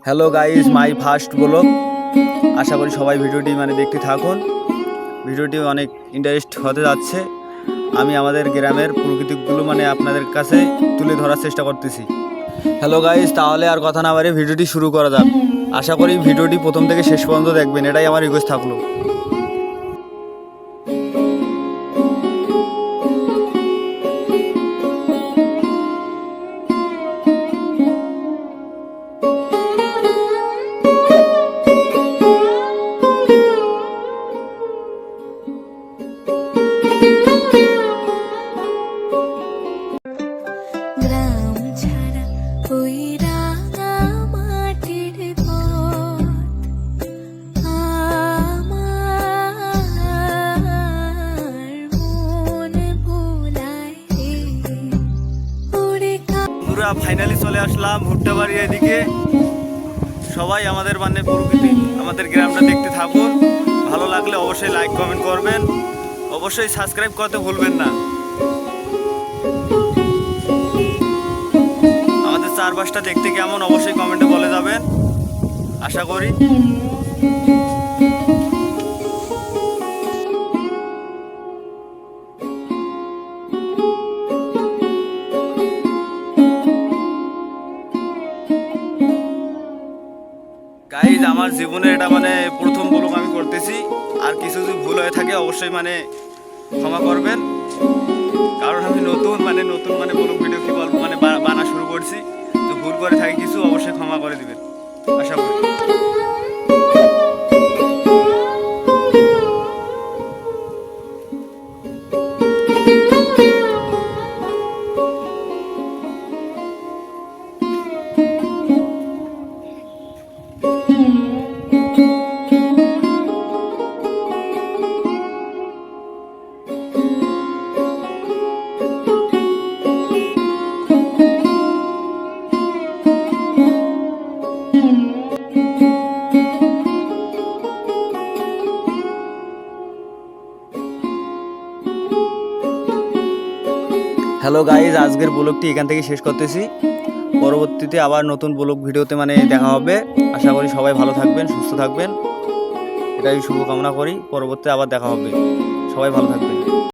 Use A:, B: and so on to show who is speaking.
A: Hello guys, my first blog. আশা করি সবাই ভিডিওটি দেখতে থাকুন। ভিডিওটি অনেক ইন্টারেস্ট হতে যাচ্ছে। আমি আমাদের গ্রামের প্রকৃতিগুলো আপনাদের কাছে তুলে ধরার চেষ্টা করতেছি। হ্যালো গাইস, তাহলে আর কথা না বাড়িয়ে ভিডিওটি শুরু করা যাক। আশা করি ভিডিওটি প্রথম থেকে শেষ পর্যন্ত দেখবেন, এটাই আমার রিকোয়েস্ট থাকলো। ফাইনালি চলে আসলাম ভুট্টা বাড়ি এদিকে। সবাই আমাদের প্রকৃতি, আমাদের গ্রামটা দেখতে থাকুন। ভালো লাগলে অবশ্যই লাইক কমেন্ট করবেন, অবশ্যই সাবস্ক্রাইব করতে ভুলবেন না। আমাদের চারপাশটা দেখতে কেমন অবশ্যই কমেন্টে বলে যাবেন, আশা করি। গাইজ, আমার জীবনে এটা প্রথম ব্লগ আমি করতেছি। আর কিছু যদি ভুল হয়ে থাকে অবশ্যই ক্ষমা করবেন, কারণ আমি নতুন ব্লগ ভিডিও কি বলবো বানা শুরু করছি। তো ভুল করে থাকে কিছু অবশ্যই ক্ষমা করে দিবেন, আশা করি। হ্যালো গাইজ, আজকের ব্লগটি এখান থেকে শেষ করতেছি। পরবর্তীতে আবার নতুন ব্লগ ভিডিওতে দেখা হবে। আশা করি সবাই ভালো থাকবেন, সুস্থ থাকবেন, এটাই শুভকামনা করি। পরবর্তীতে আবার দেখা হবে, সবাই ভালো থাকবেন।